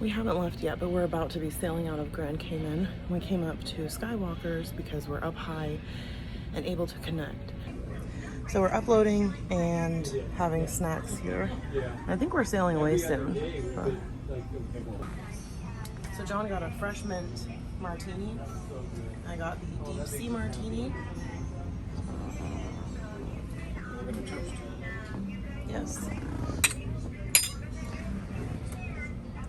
We haven't left yet, but we're about to be sailing out of Grand Cayman. We came up to Skywalker's because we're up high and able to connect. So we're uploading and having snacks here. I think we're sailing away soon. So John got a fresh mint martini. I got the deep sea martini. Yes.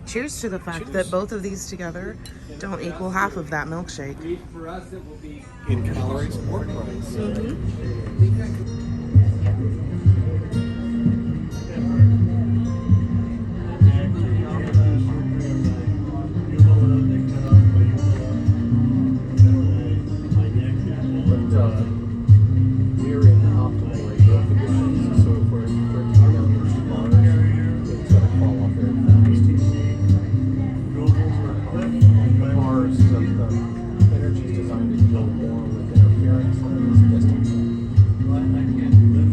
Cheers to the fact that both of these together don't equal half of that milkshake. For us, it will be in calories or price. We're in optimal ratio conditions, so if we're breaking down those bars, it's going to fall off very fast. The bars, the energy is designed to deal more with interference than it is distance.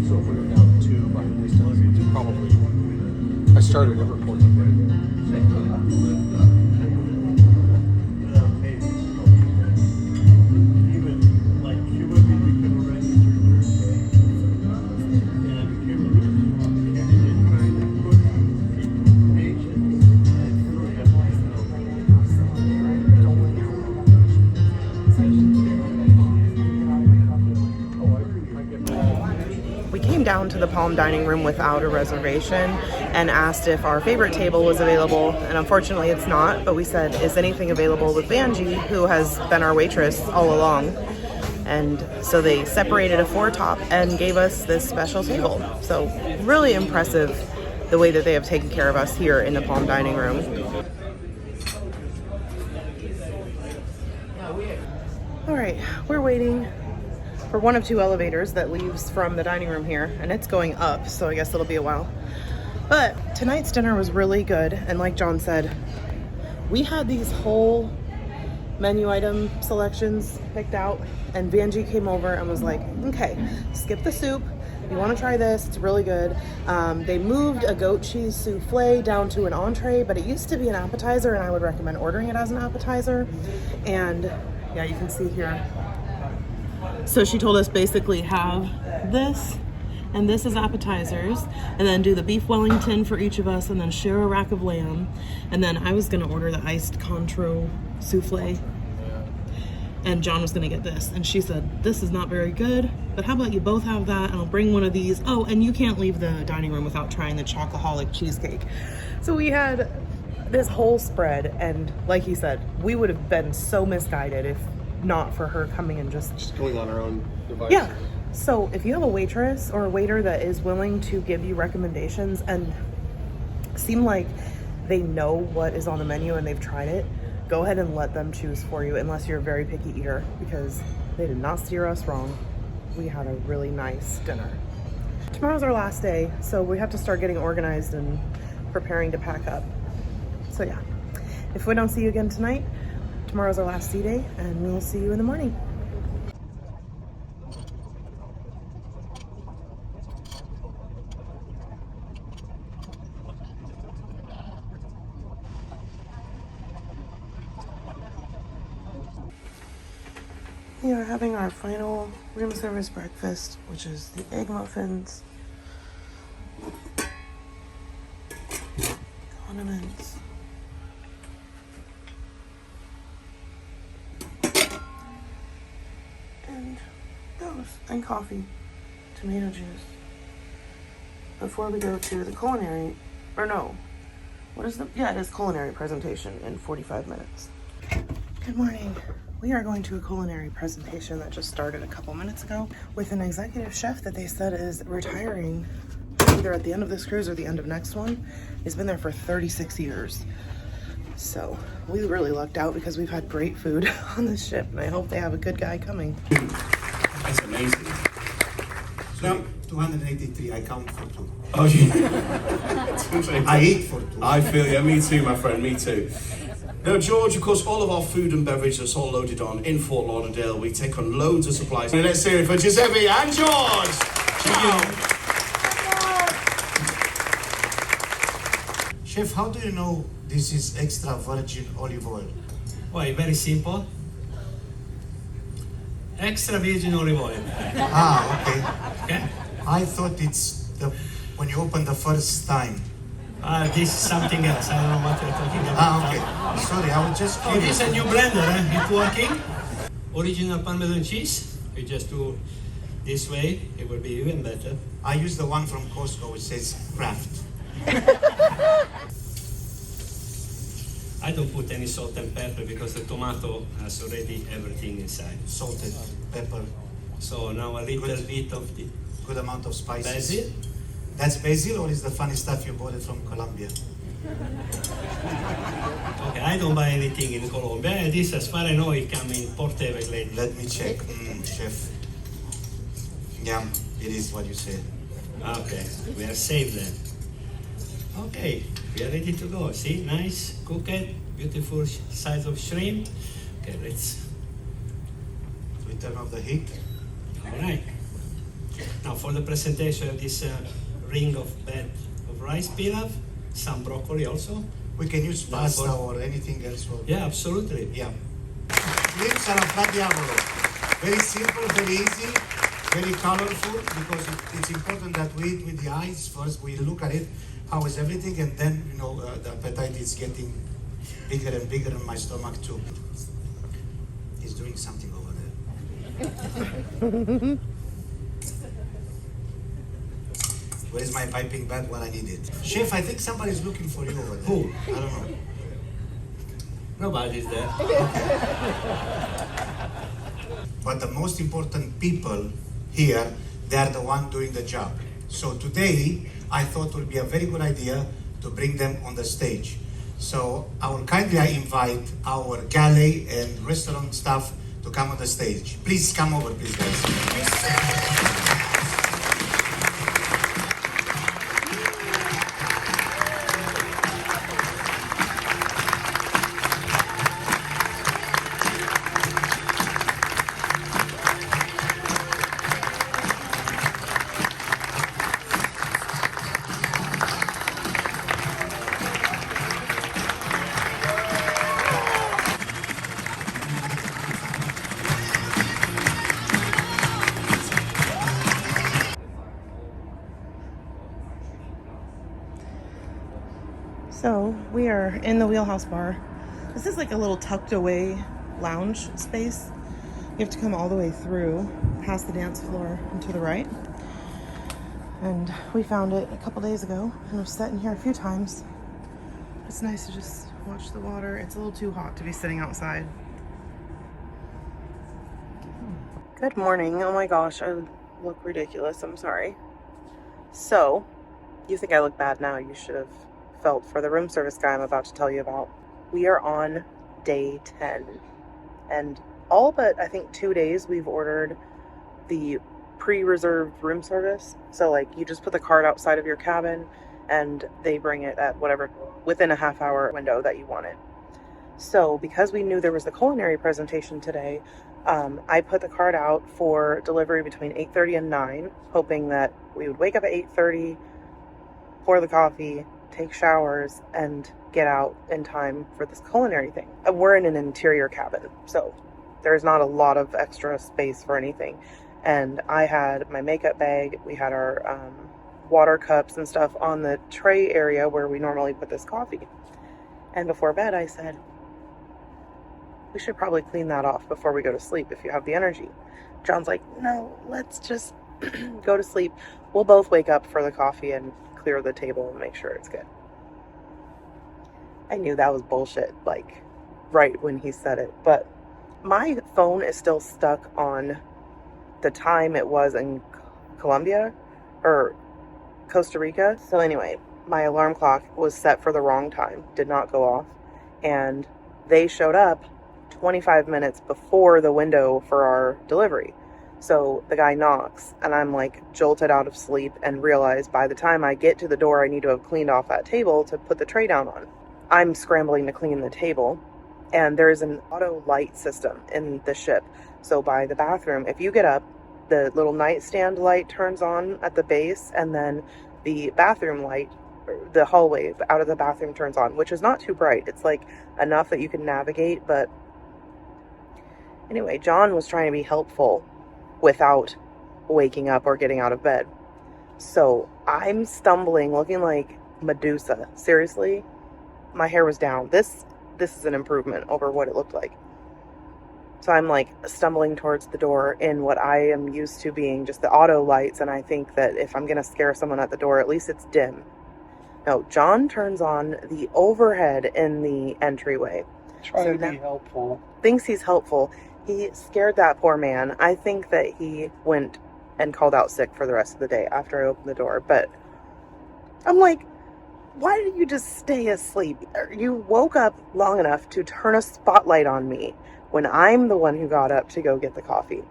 So if we're down 2 by distance, it's probably, I started at reporting right here. Down to the Palm dining room without a reservation and asked if our favorite table was available, and unfortunately it's not, but we said, is anything available with Vanjie, who has been our waitress all along? And so they separated a 4-top and gave us this special table. So really impressive the way that they have taken care of us here in the Palm dining room. All right, we're waiting for one of 2 elevators that leaves from the dining room here, and it's going up, so I guess it'll be a while. But tonight's dinner was really good, and like John said, we had these whole menu item selections picked out, and Vanjie came over and was like, okay, skip the soup, you want to try this, it's really good. They moved a goat cheese souffle down to an entree, but it used to be an appetizer, and I would recommend ordering it as an appetizer. And yeah, you can see here. So she told us basically have this and this as appetizers, and then do the beef Wellington for each of us, and then share a rack of lamb. And then I was going to order the iced Cointreau souffle, and John was going to get this. And she said, this is not very good, but how about you both have that, and I'll bring one of these. Oh, and you can't leave the dining room without trying the chocoholic cheesecake. So we had this whole spread, and like he said, we would have been so misguided if not for her coming and just going on our own device. Yeah. So if you have a waitress or a waiter that is willing to give you recommendations and seem like they know what is on the menu and they've tried it, go ahead and let them choose for you, unless you're a very picky eater, because they did not steer us wrong. We had a really nice dinner. Tomorrow's our last day, so we have to start getting organized and preparing to pack up. So yeah, if we don't see you again tonight, tomorrow's our last sea day, and we'll see you in the morning. We are having our final room service breakfast, which is the egg muffins, condiments, and coffee, tomato juice, before we go to the culinary, or no, what is it is culinary presentation in 45 minutes. Good morning. We are going to a culinary presentation that just started a couple minutes ago with an executive chef that they said is retiring either at the end of this cruise or the end of next one. He's been there for 36 years. So we really lucked out because we've had great food on this ship, and I hope they have a good guy coming. That's amazing. No, 283, I count for 2. Oh, yeah. I eat for 2. I feel you. Me too, my friend. Me too. Now, George, of course, all of our food and beverage that's all loaded on in Fort Lauderdale. We take on loads of supplies. And let's hear it for Giuseppe and George. Ciao. Chef, how do you know this is extra virgin olive oil? Why, very simple. Extra virgin olive oil. Ah, okay. Okay? I thought it's when you open the first time. This is something else. I don't know what you're talking about. Ah, okay. Sorry, I was just Oh, this curious. is a new blender, eh? It's working. Original Parmesan cheese. You just do this way, it will be even better. I use the one from Costco which says Kraft. I don't put any salt and pepper because the tomato has already everything inside. Salted, pepper, So now a little Good. bit of the good amount of spices. basil. That's basil or is the funny stuff you bought it from Colombia? Okay, I don't buy anything in Colombia. And this, as far as I know, it comes in Port Everglades. Let me check. Chef. Yeah, it is what you said. Okay, we are safe then. Okay, we are ready to go. See, nice, cooked, beautiful size of shrimp. Okay, let's. We turn off the heat. All right. Now for the presentation of this ring of bed of rice pilaf, some broccoli also. We can use No, pasta for- or anything else. Yeah, absolutely. Yeah. Shrimps alla fra diavolo. Very simple, very easy, very colorful because it's important that we eat with the eyes first. We look at it, how is everything, and then the appetite is getting bigger and bigger in my stomach too. He's doing something over there. Where's my piping bag when I need it? Chef, I think somebody's looking for you over there. Who? I don't know. Nobody's there. But the most important people here, they are the one doing the job. So today, I thought it would be a very good idea to bring them on the stage. So I will kindly invite our galley and restaurant staff to come on the stage. Please come over, please, guys. So we are in the Wheelhouse Bar. This is like a little tucked away lounge space. You have to come all the way through, past the dance floor and to the right. And we found it a couple days ago and we've sat in here a few times. It's nice to just watch the water. It's a little too hot to be sitting outside. Good morning. Oh my gosh, I look ridiculous. I'm sorry. So, you think I look bad now? You should have felt for the room service guy I'm about to tell you about. We are on day 10. And all but I think 2 days we've ordered the pre-reserved room service. So like you just put the card outside of your cabin and they bring it at whatever, within a half-hour window that you want it. So because we knew there was the culinary presentation today, I put the card out for delivery between 8:30 and 9, hoping that we would wake up at 8:30, pour the coffee, take showers, and get out in time for this culinary thing. We're in an interior cabin, so there's not a lot of extra space for anything. And I had my makeup bag, we had our water cups and stuff on the tray area where we normally put this coffee. And before bed, I said, we should probably clean that off before we go to sleep if you have the energy. John's like, no, let's just go to sleep. We'll both wake up for the coffee and clear the table and make sure it's good. I knew that was bullshit, like, right when he said it. But my phone is still stuck on the time it was in Colombia or Costa Rica. So anyway, my alarm clock was set for the wrong time, did not go off. And they showed up 25 minutes before the window for our delivery. So the guy knocks and I'm like jolted out of sleep and realize by the time I get to the door, I need to have cleaned off that table to put the tray down on. I'm scrambling to clean the table and there's an auto light system in the ship. So by the bathroom, if you get up, the little nightstand light turns on at the base and then the bathroom light the hallway out of the bathroom turns on, which is not too bright. It's like enough that you can navigate. But anyway, John was trying to be helpful without waking up or getting out of bed. So I'm stumbling, looking like Medusa. Seriously, my hair was down. This is an improvement over what it looked like. So I'm like stumbling towards the door in what I am used to being just the auto lights. And I think that if I'm going to scare someone at the door, at least it's dim. No, John turns on the overhead in the entryway. Trying to be helpful. Thinks he's helpful. He scared that poor man. I think that he went and called out sick for the rest of the day after I opened the door. But I'm like, why did you just stay asleep? You woke up long enough to turn a spotlight on me when I'm the one who got up to go get the coffee.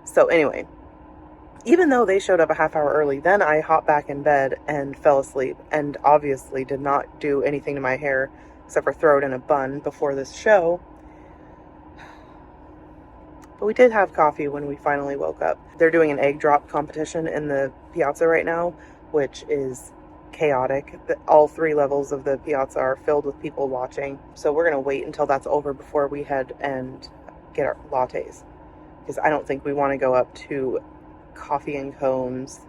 So anyway, even though they showed up a half hour early, then I hopped back in bed and fell asleep, and obviously did not do anything to my hair except for throw it in a bun before this show. But we did have coffee when we finally woke up. They're doing an egg drop competition in the piazza right now, which is chaotic. All 3 levels of the piazza are filled with people watching. So we're going to wait until that's over before we head and get our lattes. Because I don't think we want to go up to coffee and cones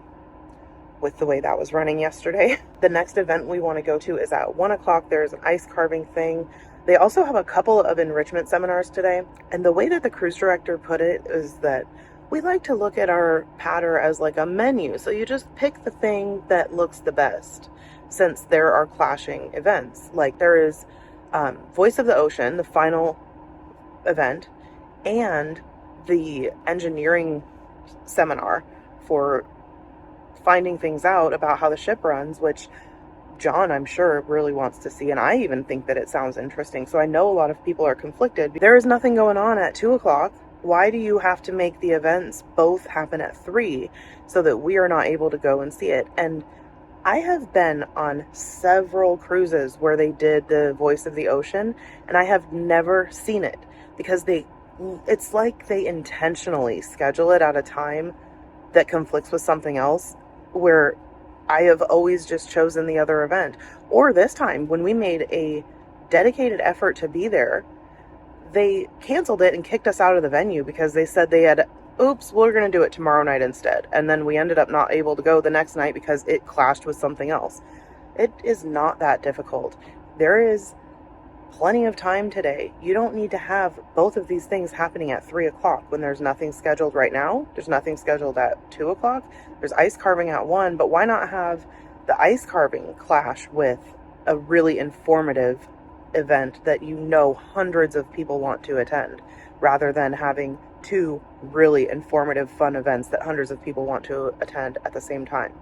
with the way that was running yesterday. The next event we want to go to is at 1 o'clock. There's an ice carving thing. They also have a couple of enrichment seminars today. And the way that the cruise director put it is that we like to look at our patter as like a menu. So you just pick the thing that looks the best, since there are clashing events. Like there is Voice of the Ocean, the final event, and the engineering seminar for finding things out about how the ship runs, which John, I'm sure, really wants to see. And I even think that it sounds interesting. So I know a lot of people are conflicted. There is nothing going on at 2 o'clock. Why do you have to make the events both happen at 3 so that we are not able to go and see it? And I have been on several cruises where they did the Voice of the Ocean, and I have never seen it because it's like they intentionally schedule it at a time that conflicts with something else, where I have always just chosen the other event. Or this time, when we made a dedicated effort to be there, they canceled it and kicked us out of the venue because they said they had, oops, we're going to do it tomorrow night instead. And then we ended up not able to go the next night because it clashed with something else. It is not that difficult. There is plenty of time today. You don't need to have both of these things happening at 3 o'clock when there's nothing scheduled right now. There's nothing scheduled at 2 o'clock. There's ice carving at 1, but why not have the ice carving clash with a really informative event that you know hundreds of people want to attend, rather than having 2 really informative, fun events that hundreds of people want to attend at the same time?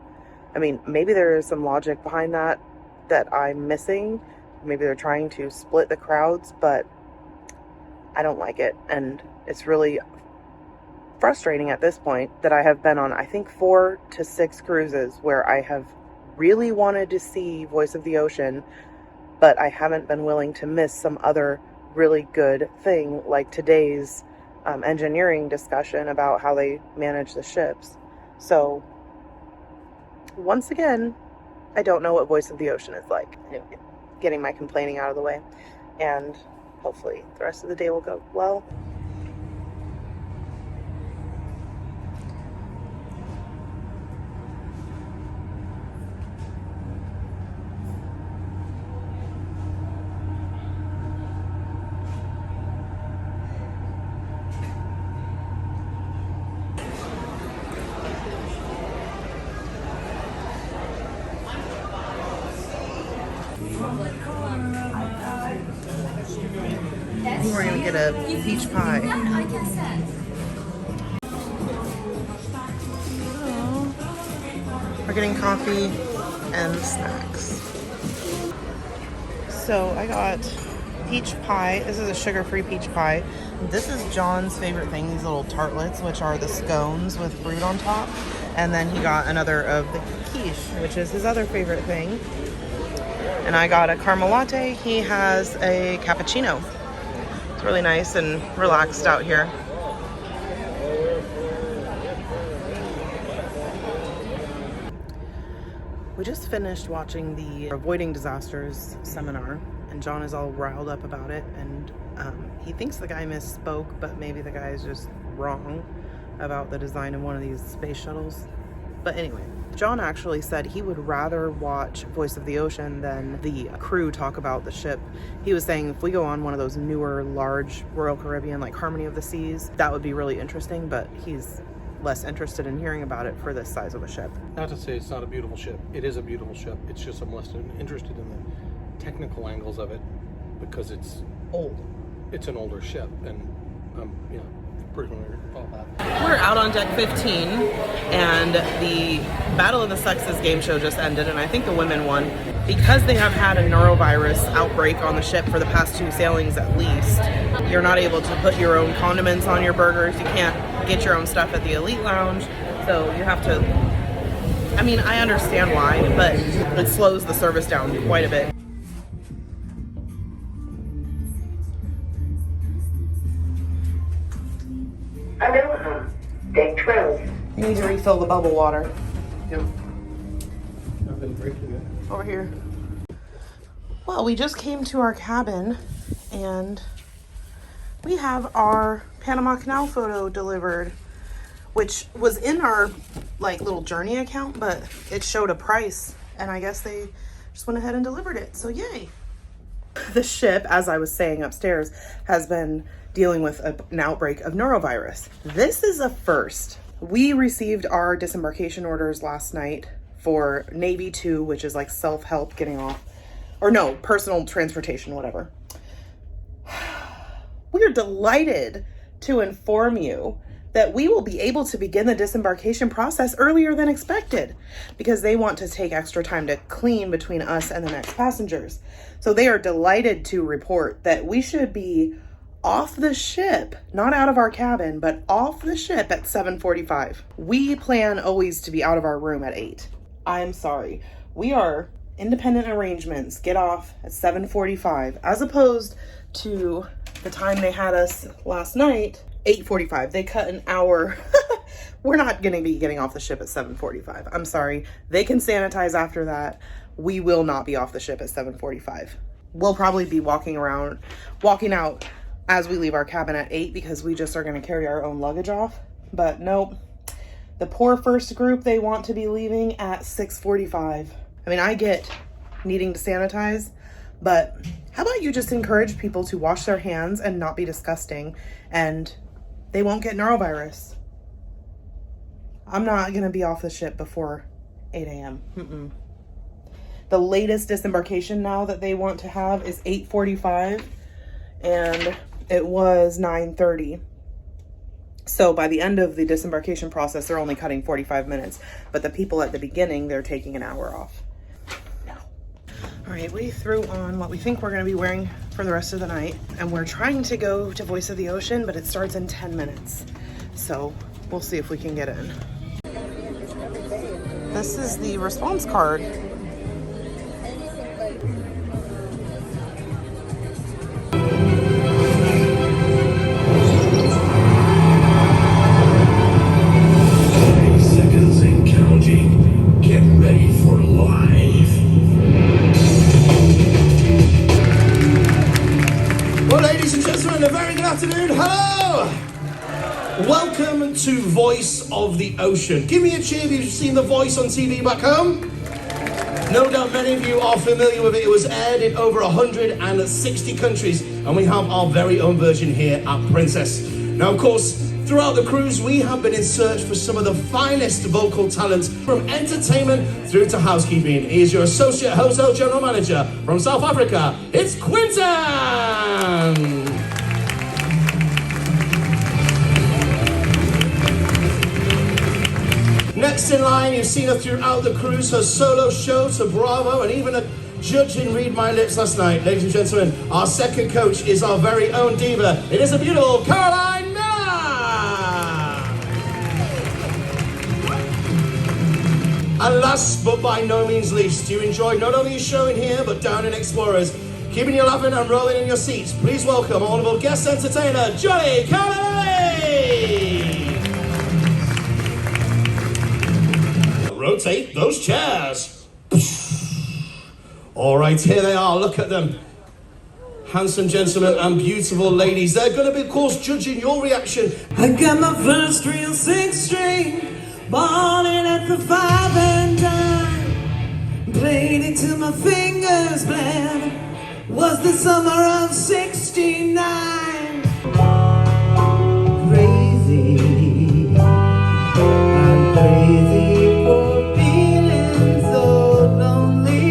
I mean, maybe there is some logic behind that I'm missing. Maybe they're trying to split the crowds, but I don't like it. And it's really frustrating at this point that I have been on, I think, 4 to 6 cruises where I have really wanted to see Voice of the Ocean, but I haven't been willing to miss some other really good thing, like today's engineering discussion about how they manage the ships. So once again, I don't know what Voice of the Ocean is like. Anyway, getting my complaining out of the way, and hopefully the rest of the day will go well. We're gonna get a peach pie. We're getting coffee and snacks. So I got peach pie. This is a sugar-free peach pie. This is John's favorite thing, these little tartlets, which are the scones with fruit on top. And then he got another of the quiche, which is his other favorite thing. And I got a caramel latte. He has a cappuccino. It's really nice and relaxed out here. We just finished watching the Avoiding Disasters seminar, and John is all riled up about it, and he thinks the guy misspoke, but maybe the guy is just wrong about the design of one of these space shuttles. But anyway, John actually said he would rather watch Voice of the Ocean than the crew talk about the ship. He was saying if we go on one of those newer, large Royal Caribbean, like Harmony of the Seas, that would be really interesting, but he's less interested in hearing about it for this size of a ship. Not to say it's not a beautiful ship. It is a beautiful ship. It's just I'm less interested in the technical angles of it because it's old. It's an older ship, and you know, pretty familiar with all that. We're out on deck 15, and the Battle of the Sexes game show just ended, and I think the women won. Because they have had a norovirus outbreak on the ship for the past 2 sailings at least, you're not able to put your own condiments on your burgers. You can't get your own stuff at the Elite Lounge, so you have to, I mean, I understand why, but it slows the service down quite a bit. Aloha, deck 12. You need to refill the bubble water. Yep. I've been drinking it. Over here. Well, we just came to our cabin and we have our Panama Canal photo delivered, which was in our like little journey account, but it showed a price and I guess they just went ahead and delivered it. So yay. The ship, as I was saying upstairs, has been dealing with an outbreak of norovirus. This is a first. We received our disembarkation orders last night for Navy 2, which is like self-help getting off, or no, personal transportation, whatever. We are delighted to inform you that we will be able to begin the disembarkation process earlier than expected because they want to take extra time to clean between us and the next passengers. So they are delighted to report that we should be off the ship, not out of our cabin, but off the ship at 7:45. We plan always to be out of our room at 8. I'm sorry. We are independent arrangements. Get off at 7:45 as opposed to the time they had us last night, 8:45. They cut an hour. We're not going to be getting off the ship at 7:45. I'm sorry. They can sanitize after that. We will not be off the ship at 7:45. We'll probably be walking out as we leave our cabin at 8 because we just are going to carry our own luggage off. But nope. The poor first group, they want to be leaving at 6:45. I mean, I get needing to sanitize, but how about you just encourage people to wash their hands and not be disgusting, and they won't get norovirus. I'm not going to be off the ship before 8 a.m. The latest disembarkation now that they want to have is 8:45, and it was 9:30. So by the end of the disembarkation process, they're only cutting 45 minutes. But the people at the beginning, they're taking an hour off. No. All right, we threw on what we think we're going to be wearing for the rest of the night. And we're trying to go to Voice of the Ocean, but it starts in 10 minutes. So we'll see if we can get in. This is the response card. Welcome to Voice of the Ocean. Give me a cheer if you've seen The Voice on TV back home. No doubt many of you are familiar with it. It was aired in over 160 countries, and we have our very own version here at Princess. Now, of course, throughout the cruise, we have been in search for some of the finest vocal talents from entertainment through to housekeeping. Here's your Associate Hotel General Manager from South Africa. It's Quinton! Next in line, you've seen her throughout the cruise, her solo show to Bravo, and even a judge in Read My Lips last night. Ladies and gentlemen, our second coach is our very own diva. It is a beautiful Caroline Miller! And last but by no means least, you enjoyed not only your show in here, but down in Explorers. Keeping you laughing and rolling in your seats, please welcome honorable guest entertainer, Johnny Culinary! Rotate those chairs. All right, here they are. Look at them. Handsome gentlemen and beautiful ladies. They're going to be, of course, judging your reaction. I got my first real 6-string, bought it at the 5 and dime, played it till my fingers bled. Was the summer of '69. Crazy, I'm crazy for feeling so lonely.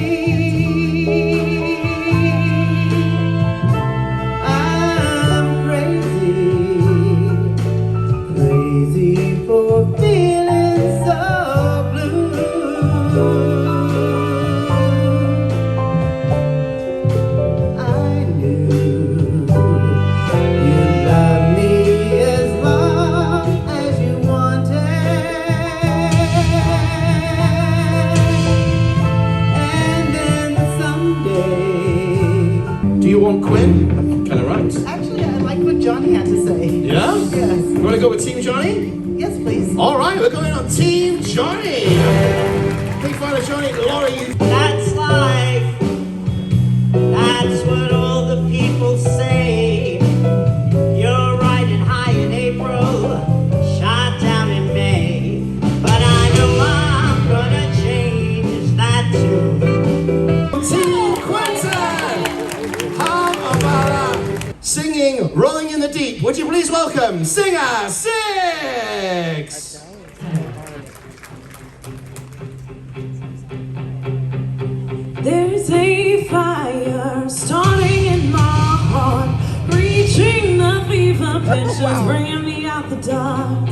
I'm crazy, crazy for feeling so blue. I knew you loved me as long as you wanted, and then someday. Do you want Quinn? Kind of right. Actually, I like what Johnny had to say. Yeah? Yes. You want to go with Team Johnny? Yes, please. All right, we're going on Team Johnny. Big fan of Johnny. Laurie, That's life. That's what all the people say. You're riding high in April, shot down in May. But I know I'm gonna change that too. Team Quentin. How about that? Singing Rolling in the Deep. Would you please welcome Singer 6? There's a fire starting in my heart, reaching the fever pitch, is bringing me out the dark.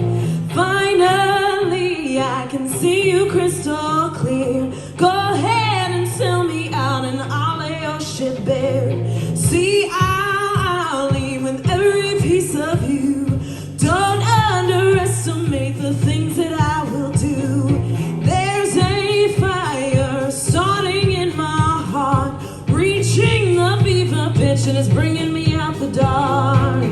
Finally, I can see you crystal clear. Go ahead and sell me out, and I'll lay your shit bare. See, I'll leave with every piece of you. Don't underestimate the things that I will do. There's a fire starting in my heart, reaching the fever pitch, and it's bringing me out the dark.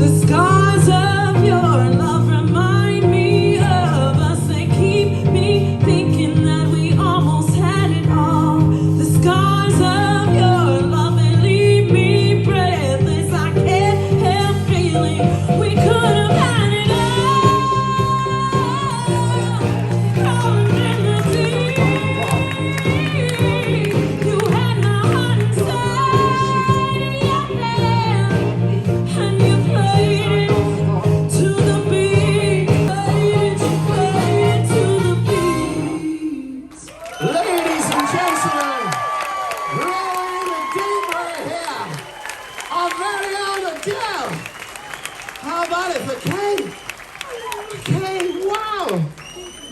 The scars of your love remind me of us. They keep me thinking that we almost had it all. The scars of your love, they leave me breathless. I can't help feeling we could have had it all. Rolling in the deep, you had my heart inside of your hand, and you played it to the beat. Played it to the beat. Ladies and gentlemen, Rolling in the Deep right here. Our very own Adele. How about it for Kay? Kay, wow.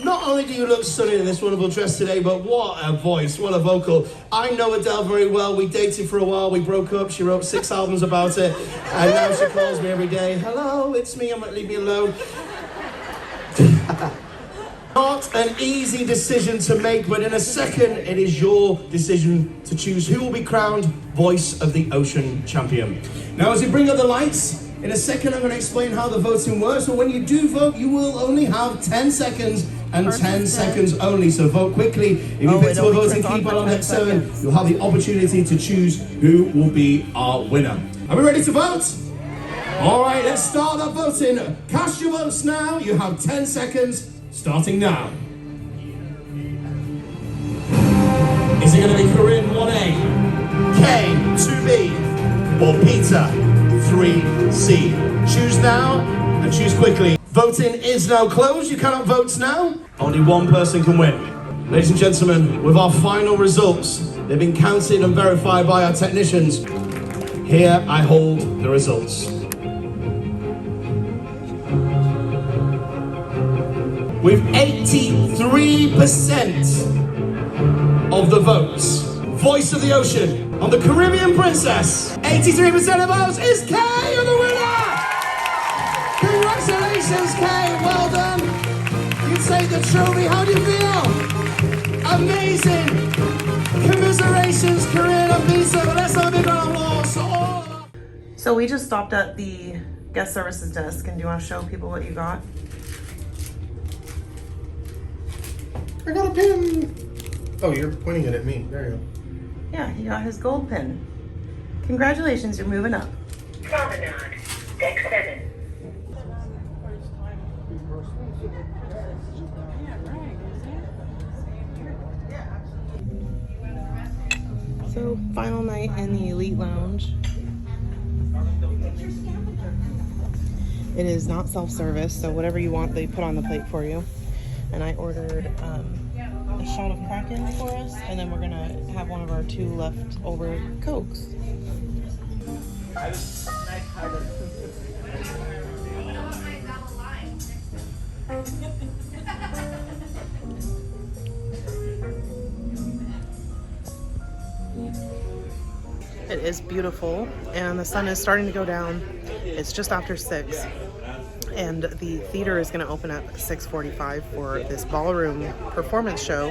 Not only do you look stunning in this wonderful dress today, but what a voice, what a vocal. I know Adele very well. We dated for a while. We broke up. She wrote 6 albums about it. And now she calls me every day. Hello, it's me. Leave me alone. Not an easy decision to make, but in a second, it is your decision to choose who will be crowned Voice of the Ocean champion. Now, as we bring up the lights, in a second, I'm going to explain how the voting works. But when you do vote, you will only have 10 seconds and 10 seconds only. So vote quickly. If you pick to a voting keypad on next 7, you'll have the opportunity to choose who will be our winner. Are we ready to vote? All right, let's start the voting. Cast your votes now. You have 10 seconds, starting now. Is it going to be Corinne 1A, Kay 2B, or Peter 3C? Choose now and choose quickly. Voting is now closed. You cannot vote now. Only one person can win. Ladies and gentlemen, with our final results, they've been counted and verified by our technicians. Here I hold the results. With 83% of the votes, Voice of the Ocean on the Caribbean Princess, 83% of votes is Kay, you're the winner! Congratulations, Kay, well done. You take the trophy, how do you feel? Amazing. Commiserations, Corinne and Lisa, but let's have a big round of applause. So we just stopped at the guest services desk, and do you want to show people what you got? I got a pin. Oh, you're pointing it at me. There you go. Yeah, he got his gold pin. Congratulations, you're moving up. Promenade, deck 7. So, final night in the Elite Lounge. It is not self-service, so whatever you want, they put on the plate for you. And I ordered a shot of Kraken for us, and then we're gonna have one of our 2 leftover Cokes. It is beautiful, and the sun is starting to go down. It's just after 6, and the theater is going to open at 6:45 for this ballroom performance show,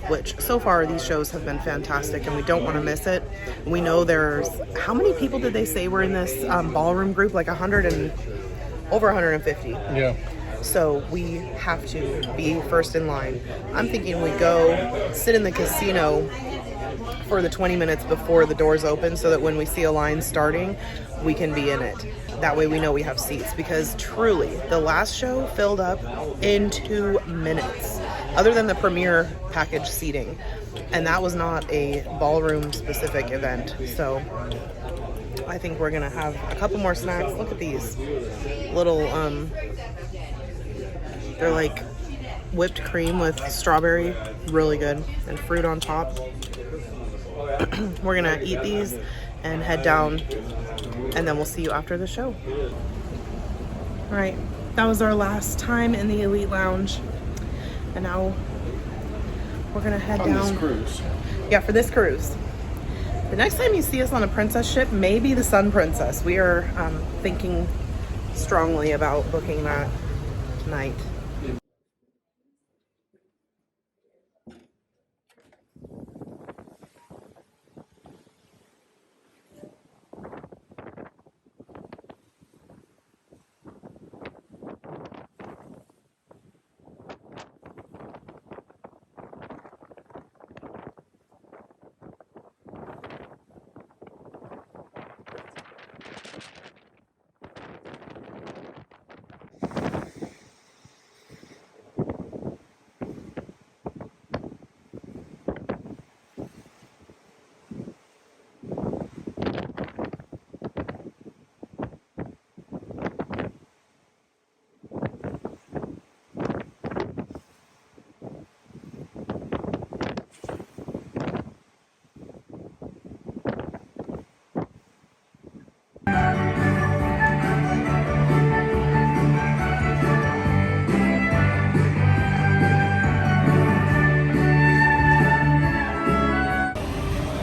which so far these shows have been fantastic, and we don't want to miss it. We know there's, how many people did they say were in this ballroom group? Like 100 and over 150. Yeah. So we have to be first in line. I'm thinking we go sit in the casino for the 20 minutes before the doors open, so that when we see a line starting, we can be in it. That way we know we have seats, because truly, the last show filled up in 2 minutes, other than the premiere package seating. And that was not a ballroom specific event. So I think we're gonna have a couple more snacks. Look at these little, they're like whipped cream with strawberry, really good, and fruit on top. We're gonna eat these and head down, and then we'll see you after the show. All right, that was our last time in the Elite Lounge, and now we're gonna head down. On this cruise. Yeah, for this cruise. The next time you see us on a princess ship, maybe the Sun Princess. We are thinking strongly about booking that tonight.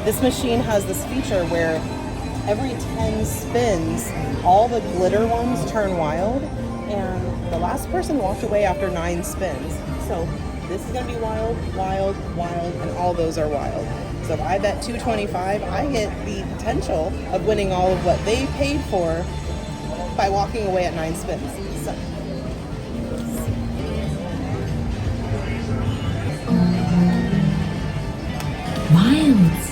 This machine has this feature where every 10 spins, all the glitter ones turn wild, and the last person walked away after 9 spins. So this is gonna be wild, wild, wild, and all those are wild. So if I bet $225, I get the potential of winning all of what they paid for by walking away at 9 spins. So. Wilds.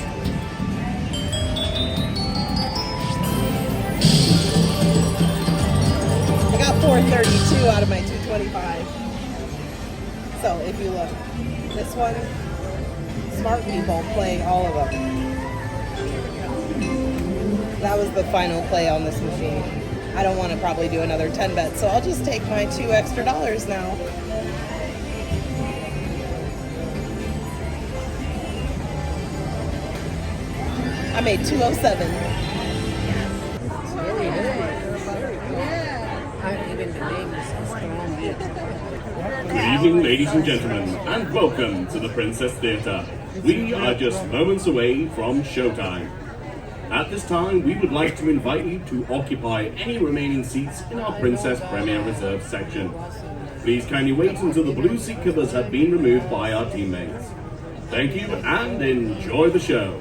I got 432 out of my 225. So if you look, this one, smart people play all of them. That was the final play on this machine. I don't want to probably do another 10 bets, so I'll just take my $2 extra now. I made 207. Good evening, ladies and gentlemen, and welcome to the Princess Theatre. We are just moments away from showtime. At this time, we would like to invite you to occupy any remaining seats in our Princess Premier Reserve section. Please kindly wait until the blue seat covers have been removed by our teammates. Thank you and enjoy the show.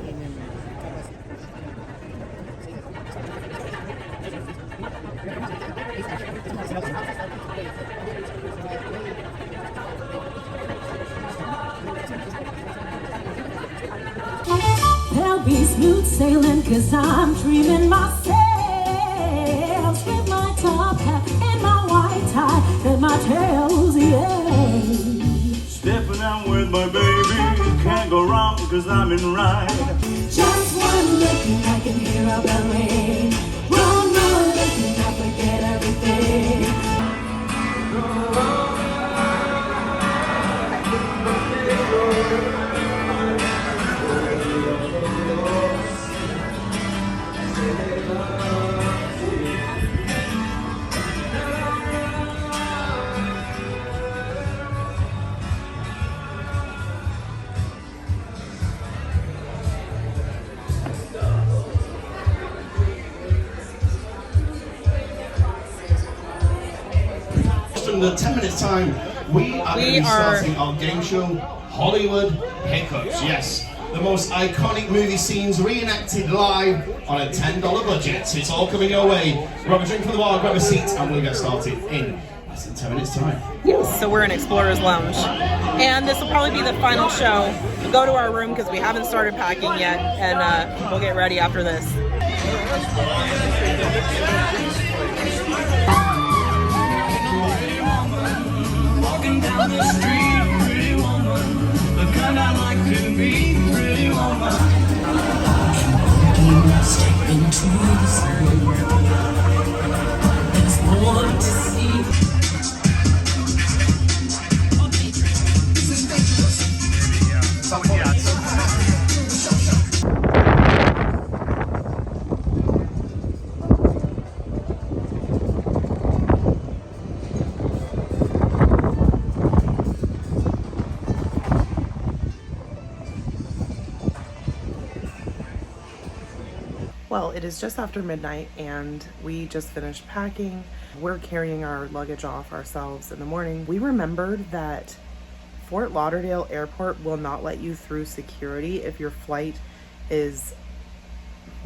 There'll wanna be smooth sailing, cause I'm dreaming myself. With my top hat and my white tie and my tails, yeah. Stepping out with my baby, can't go wrong cause I'm in right. Just one look and I can hear a bell ring. One more look and I forget everything. Under 10 minutes time, we are going to be starting our game show, Hollywood Hiccups. Yes, the most iconic movie scenes reenacted live on a $10 budget. It's all coming your way. Grab a drink from the bar, grab a seat, and we'll get started in less than 10 minutes time. Yes, so we're in Explorer's Lounge. And this will probably be the final show. We'll go to our room because we haven't started packing yet, and we'll get ready after this. Down the street, pretty woman, the kind I like to be, pretty woman. Step into the sun. There's more to see. This is dangerous. Something else. Well, it is just after midnight and we just finished packing. We're carrying our luggage off ourselves in the morning. We remembered that Fort Lauderdale Airport will not let you through security if your flight is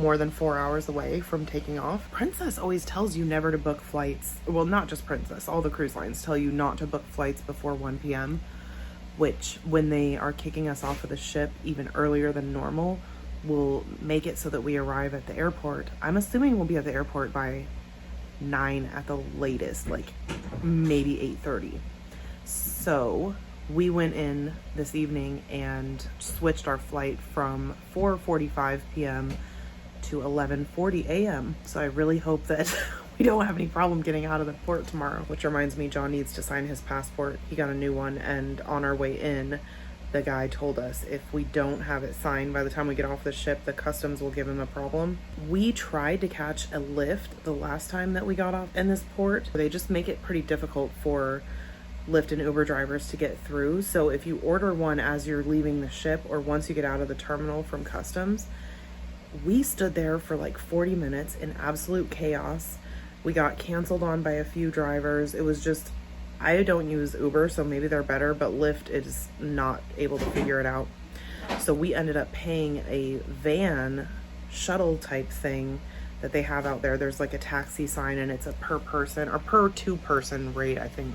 more than 4 hours away from taking off. Princess always tells you never to book flights. Well, not just Princess, all the cruise lines tell you not to book flights before 1 p.m., which when they are kicking us off of the ship even earlier than normal, will make it so that we arrive at the airport. I'm assuming we'll be at the airport by 9 at the latest, like maybe 8:30. So we went in this evening and switched our flight from 4:45 p.m. to 11:40 a.m. So I really hope that we don't have any problem getting out of the port tomorrow. Which reminds me, John needs to sign his passport. He got a new one, and on our way in, the guy told us if we don't have it signed by the time we get off the ship, the customs will give him a problem. We tried to catch a Lyft the last time that we got off in this port. They just make it pretty difficult for Lyft and Uber drivers to get through. So if you order one as you're leaving the ship or once you get out of the terminal from customs, we stood there for like 40 minutes in absolute chaos. We got canceled on by a few drivers. It was just, I don't use Uber, so maybe they're better, but Lyft is not able to figure it out. So we ended up paying a van shuttle type thing that they have out there. There's like a taxi sign and it's a per person or per 2-person rate, I think.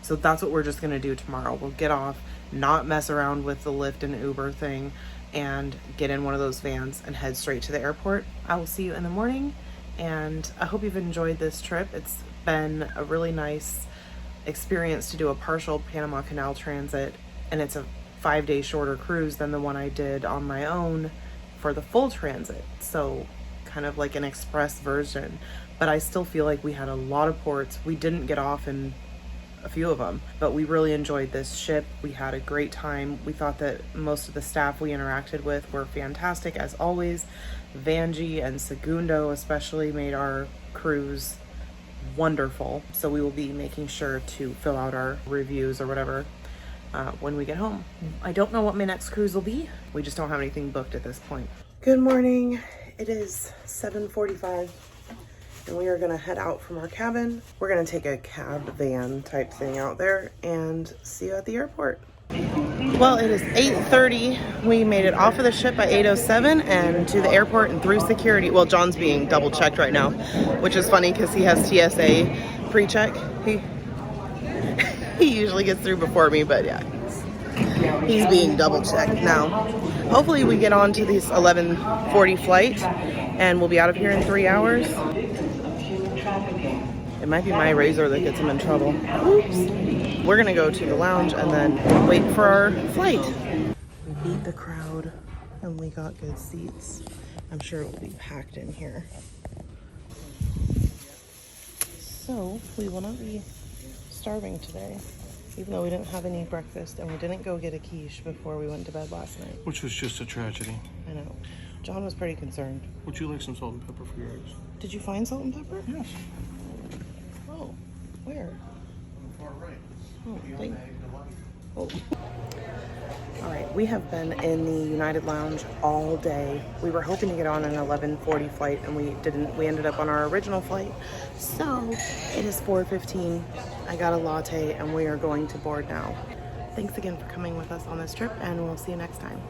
So that's what we're just gonna do tomorrow. We'll get off, not mess around with the Lyft and Uber thing, and get in one of those vans and head straight to the airport. I will see you in the morning, and I hope you've enjoyed this trip. It's been a really nice experience to do a partial Panama Canal transit, and it's a 5-day shorter cruise than the one I did on my own for the full transit. So kind of like an express version, but I still feel like we had a lot of ports. We didn't get off in a few of them, but we really enjoyed this ship. We had a great time. We thought that most of the staff we interacted with were fantastic as always. Vanjie and Segundo especially made our cruise wonderful. So we will be making sure to fill out our reviews or whatever when we get home. I don't know what my next cruise will be. We just don't have anything booked at this point. Good morning. It is 7:45 and we are gonna head out from our cabin. We're gonna take a cab van type thing out there and see you at the airport. Well, it is 8:30. We made it off of the ship by 8:07 and to the airport and through security. Well, John's being double checked right now, which is funny because he has TSA pre-check. He usually gets through before me, but yeah, he's being double checked now. hopefully we get on to this 11:40 flight and we'll be out of here in 3 hours. It might be my razor that gets him in trouble. Oops. We're gonna go to the lounge and then wait for our flight. We beat the crowd and we got good seats. I'm sure it will be packed in here. So we will not be starving today, even though we didn't have any breakfast and we didn't go get a quiche before we went to bed last night. Which was just a tragedy. I know. John was pretty concerned. Would you like some salt and pepper for your eggs? Did you find salt and pepper? Yes. Oh, where? Far right. Oh, thank Oh. All right, we have been in the United Lounge all day. We were hoping to get on an 11:40 flight and we didn't. We ended up on our original flight. So it is 4:15. I got a latte and we are going to board now. Thanks again for coming with us on this trip and we'll see you next time.